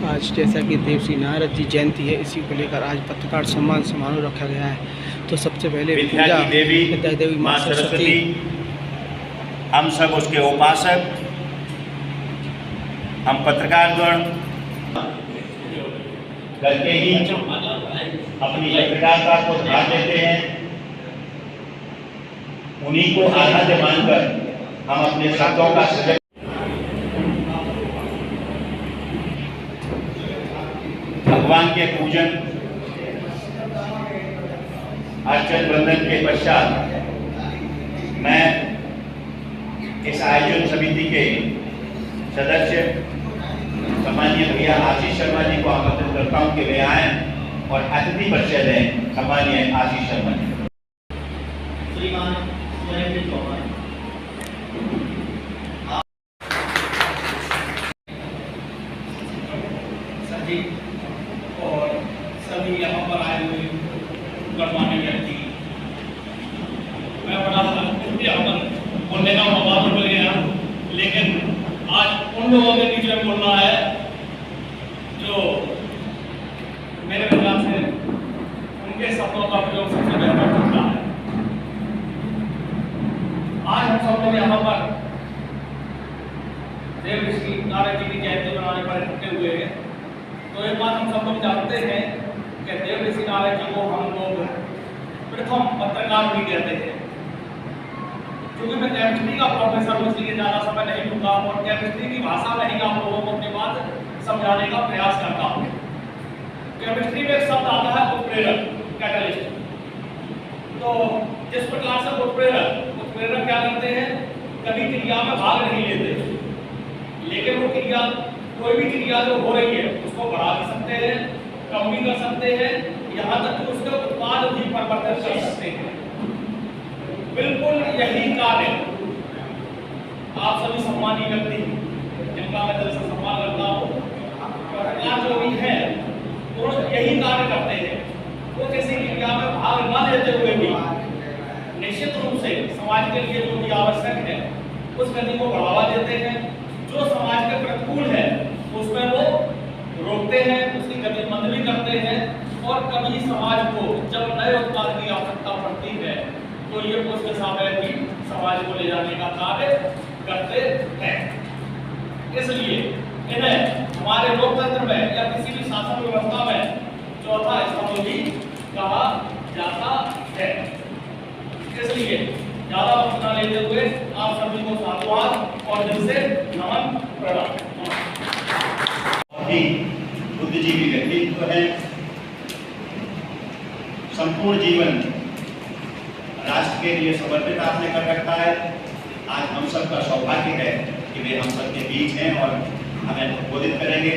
आज जैसा कि देवश्री नारद जी जयंती है, इसी को लेकर आज पत्रकार सम्मान समारोह रखा गया है। तो सबसे पहले विद्या की देवी माँ सरस्वती, हम सब उसके उपासक, हम पत्रकारगण करके ही अपनी पत्रकारिता को ध्यान देते हैं। उन्हीं को आराध्य मानकर हम अपने शब्दों का सृजन भगवान के पूजन अर्चन वंदन के पश्चात मैं इस आयोजन समिति के सदस्य सम्मानीय भैया आशीष शर्मा जी को आमंत्रित करता हूं कि वे आए और अतिथि परिचय दें। सम्मानीय आशीष शर्मा जी। और सभी यहाँ पर आए हुए गणमान्य व्यक्ति, मैं बड़ा यहाँ पर बोलने का मौका तो मिल गया, लेकिन आज उन लोगों के बीच में बोलना है जो मेरे ख्याल से उनके शब्दों का प्रयोग सबसे बेहतर करता है। आज हम सब लोग यहाँ पर देवश्री नारद जी की जयंती मनाने पर इकट्ठे हुए हैं। तो एक बात हम सब लोग जानते हैं कि देवश्री नारद जी को हम लोग प्रथम पत्रकार भी कहते हैं। क्योंकि मैं केमिस्ट्री का प्रोफेसर हूँ, इसलिए ज़्यादा समय नहीं लूँगा और केमिस्ट्री की भाषा में ही आप लोगों को अपनी बात समझाने का प्रयास करता हूँ। केमिस्ट्री में एक शब्द आता है उत्प्रेरक, कैटलिस्ट। तो जिस प्रकार से उत्प्रेरक क्या करते हैं, कभी क्रिया में भाग नहीं लेते, लेकिन वो क्रिया कोई भी क्रिया जो हो रही है उसको बढ़ा भी सकते हैं, कम भी कर सकते हैं, यहाँ तक कि उसके उत्पाद भी परिवर्तन कर सकते हैं। बिल्कुल यही कार्य आप सभी सम्मानीय व्यक्ति जिनका मैं दिल से सम्मान करता हूँ, पत्रकार जो भी है वो यही कार्य करते हैं। वो किसी क्रिया में भाग न लेते हुए भी निश्चित रूप से समाज के लिए जो भी आवश्यक है उस गति को बढ़ावा देते हैं। जो समाज के प्रतिकूल है उसमें वो रोकते हैं, उसकी गति मंद भी करते हैं। और कभी समाज को जब नए उत्पाद की आवश्यकता पड़ती है तो ये उसके सामने भी समाज को ले जाने का कार्य करते हैं। इसलिए इन्हें हमारे लोकतंत्र में या किसी भी शासन व्यवस्था में चौथा स्तंभ भी कहा जाता है। इसलिए ज्यादा वक्त न लेते हुए आप सभी को साधुवाद और दिल से नमन प्रणाम। बुद्धिजीवी व्यक्तित्व है, संपूर्ण जीवन राष्ट्र के लिए समर्पित आपने कर रखा है। आज हम सबका सौभाग्य है कि वे हम सबके बीच हैं और हमें संबोधित करेंगे।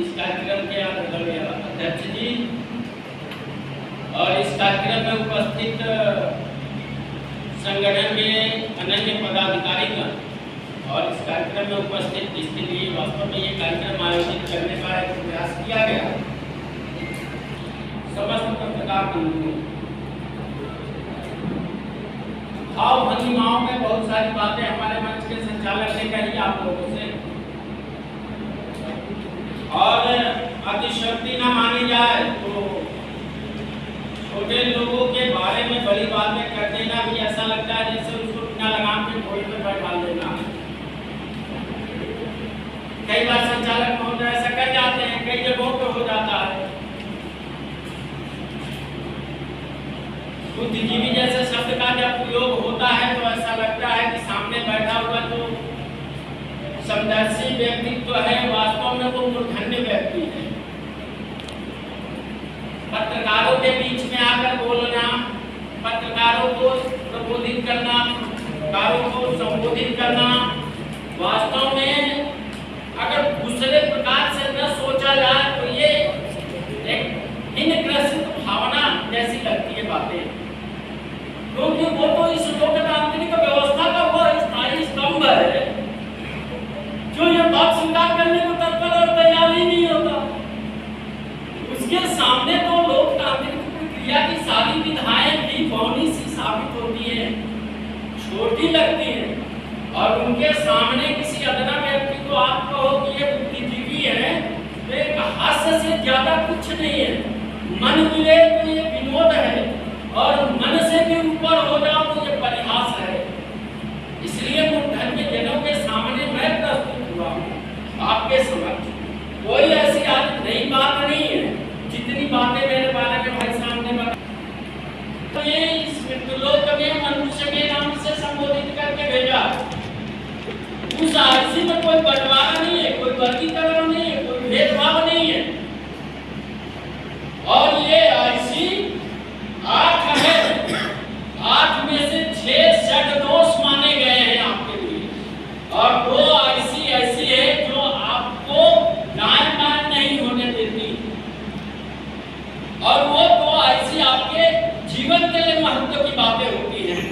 इस कार्यक्रम के अध्यक्ष जी और इस कार्यक्रम में उपस्थित संगठन के अन्य पदाधिकारीगण और इस कार्यक्रम में उपस्थित जिसके लिए वास्तव में ये कार्यक्रम आयोजित करने का एक प्रयास किया गया, समस्त पत्रकार बंधुओं, भाव भंगिमाओं में बहुत सारी बातें हमारे मंच के संचालक ने कही आप लोगों से, और अतिशयोक्ति न मानी जाए तो छोटे लोगों के बारे में बड़ी बातें कर देना भी ऐसा लगता है जैसे उसको बिना लगाम के घोड़े पर बैठा देना। कई बार संचालक महोदय ऐसा कर जाते हैं, कई जगहों पर हो जाता है। बुद्धिजीवी जैसे शब्द का जब प्रयोग होता है तो ऐसा लगता है कि सामने बैठा हुआ जो समदर्शी व्यक्तित्व है वास्तव में वो मूर्धन्य व्यक्ति है। पत्रकारों के बीच में आकर बोलना, पत्रकारों को प्रबोधित करना, पत्रकारों को संबोधित करना, वास्तव में अगर दूसरे प्रकार से न सोचा जाए तो ये एक इनग्रसित भावना जैसी लगती है बातें, क्योंकि वो तो इस लोकतांत्रिक व्यवस्था का वो स्थायी स्तंभ है जो ये बात स्वीकार करने को तत्पर और तैयार ही नहीं होता। उसके सामने तो लोकतांत्रिक प्रक्रिया की सारी विधाएं भी बौनी सी साबित होती हैं, छोटी लगती हैं, और उनके सामने किसी अदना व्यक्ति को आप कहो कि ये बुद्धिजीवी है नहीं है। मन मिले तो ये विनोद है, और मन से भी ऊपर हो जाओ तो ये परिहास है। इसलिए धन्य जनों के सामने मैं प्रस्तुत हुआ हूँ आपके समक्ष। कोई ऐसी आज नई बात नहीं है, जितनी बातें मेरे बारे में भाई सामने बता, तो ये इस मृत्युलोक में मनुष्य के नाम से संबोधित करके भेजा। उस आरसी में कोई बंटवारा नहीं है, कोई वर्गीकरण नहीं है, कोई भेदभाव नहीं है। और ये आरसी 8 है, 8 में से 6 षड्दोष माने गए हैं आपके लिए, और 2 आरसी ऐसी है जो आपको दाएं बाएं नहीं होने देती, और वो 2 आरसी आपके जीवन के लिए महत्व की बातें होती हैं।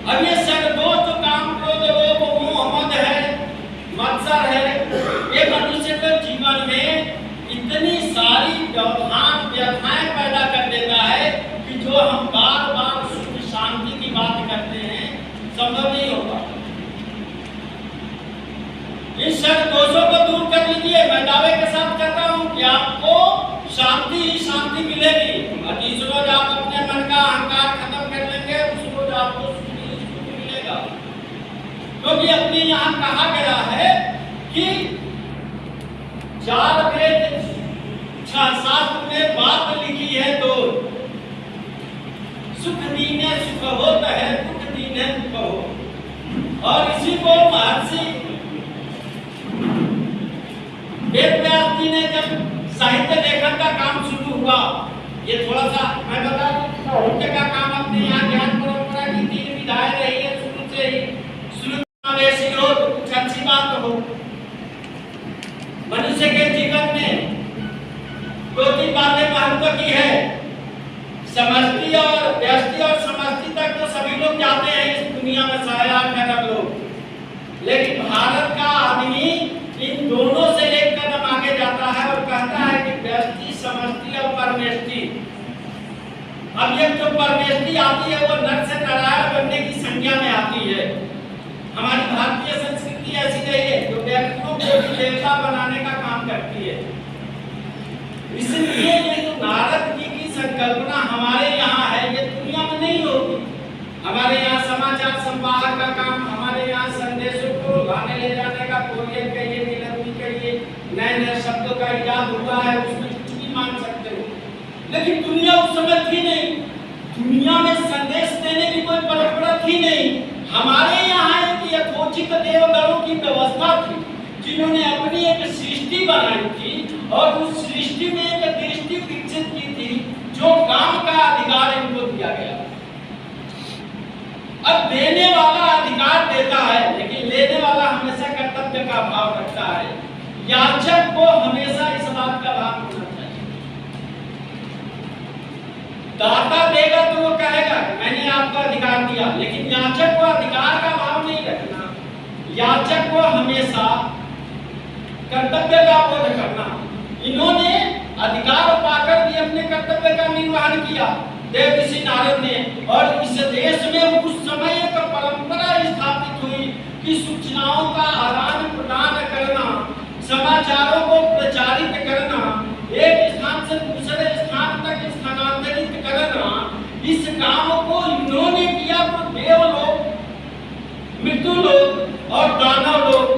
अब ये षड्दोष जो काम क्रोध लोभ मोह मद है, मत्सर है, ये मनुष्य के जीवन में इतनी सारी व्यथाएं पैदा कर देता है कि जो हम बार बार सुख शांति की बात करते हैं संभव नहीं होता। इन षड्दोषों को दूर कर लीजिए। मैं दावे के साथ कहता हूं कि आपको शांति ही शांति मिलेगी। जिस रोज आप अपने मन का अहंकार खत्म कर लेंगे, उस रोज आपको सुख मिलेगा। क्योंकि अपने यहाँ कहा गया है कि 4 वेद शास्त्र में बात लिखी है, तो सुख दीने सुख होता है, दुख दीने दुख हो। और इसी को महर्षि वेदव्यास जी ने जब साहित्य लेखन का काम शुरू हुआ, ये थोड़ा सा मैं बता दूं, साहित्य का काम अपने यहाँ ज्ञान परंपरा की 3 विधाएं रही है शुरू से ही। शुरू हो तो कुछ अच्छी बात हो। मनुष्य के जीवन में 2-3 बातें महत्व की है। समष्टि और व्यष्टि और समष्टि तक तो सभी लोग जाते हैं इस दुनिया में, 8.5 खरब लोग। लेकिन भारत का आदमी इन दोनों से एक कदम आगे जाता है और कहता है कि व्यष्टि समष्टि और परमेष्टि। अब ये जो परमेष्टि आती है वो नर से नारायण बनने की संज्ञा में आती है। हमारी भारतीय संस्कृति ऐसी नहीं है जो व्यक्तियों को देवता बनाने का काम करती है। इसलिए ये जो नारद जी की संकल्पना हमारे यहाँ है, ये दुनिया में नहीं होगी। हमारे यहाँ समाचार संवाहक का काम, हमारे यहाँ संदेशों को लाने ले जाने का, कोरियर कहिए, डिलीवरी कहिए, नए शब्दों का इजाद हुआ है, उसमें कुछ भी मान सकते हो। लेकिन दुनिया उस समय थी नहीं, दुनिया में संदेश देने की कोई परंपरा थी नहीं। हमारे यहाँ एक यथोचित देवगणों की व्यवस्था थी, जिन्होंने अपनी एक सृष्टि बनाई थी और उस सृष्टि में एक दृष्टि विकसित की थी, जो काम का अधिकार इनको दिया गया। अब देने वाला अधिकार देता है, लेकिन लेने वाला हमेशा कर्तव्य का भाव रखता है। याचक को हमेशा इस बात का भाव होना चाहिए। दाता देगा तो वो कहेगा मैंने आपको अधिकार दिया, लेकिन याचक को अधिकार का भाव नहीं रखना। याचक को हमेशा कर्तव्य का बोध करना। इन्होंने अधिकार पाकर भी अपने कर्तव्य का निर्वहन किया, देव ऋषि नारद ने। और इस देश में उस समय एक परंपरा स्थापित हुई कि सूचनाओं का आदान प्रदान करना, समाचारों को प्रचारित करना, एक स्थान से दूसरे स्थान तक स्थानांतरित करना, इस काम को इन्होंने किया। तो देवलोक, मृत्युलोक और दानव लोक,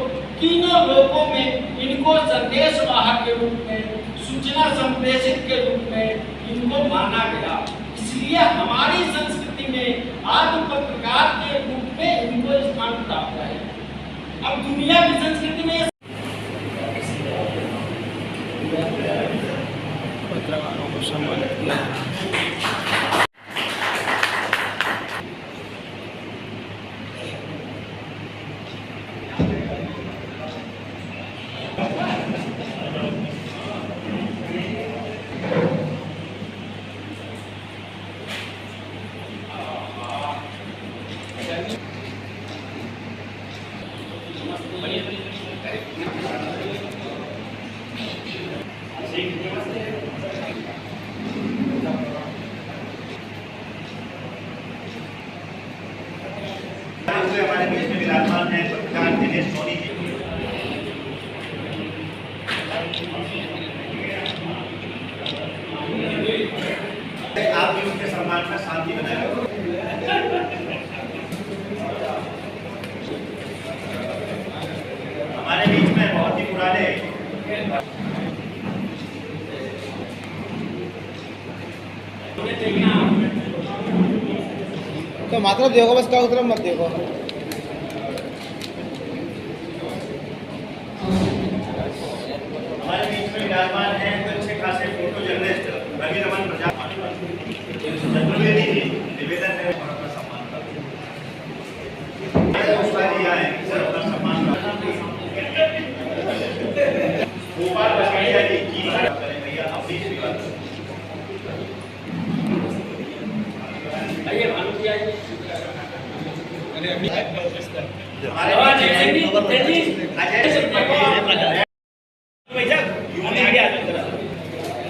तीनों लोकों में इनको संदेश वाहक के रूप में, सूचना संप्रेषित के रूप में इनको माना गया। इसलिए हमारी संस्कृति में आज पत्रकार के रूप में इनको स्थान प्राप्त है। अब दुनिया की संस्कृति में पत्रकारों को सम्मानित किया। हमारे बीच में बहुत ही पुराने तो मात्रा देखो, बस क्या तरफ मत देखो। हमारे बीच में विराजमान है अच्छे खासे फोटो जर्नलिस्ट रवि रमन प्रजापति चतुर्वेदी जी निवेदन है अपना सम्मान गोपाल बसैया जी की करें भैया आप भी स्वीकार करें। आइए भानु जी आइए। हमारे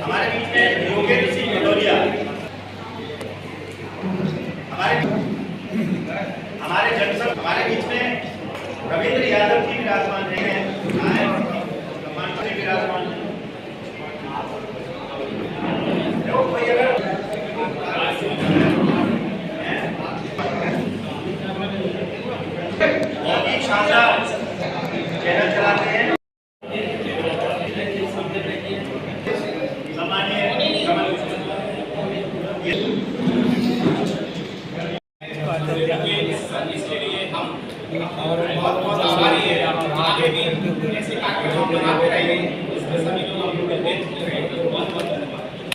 हमारे बीच में योगेंद्र सिंह भदौरिया, हमारे जनसभ हमारे बीच में रविंद्र यादव जी विराजमान हैं।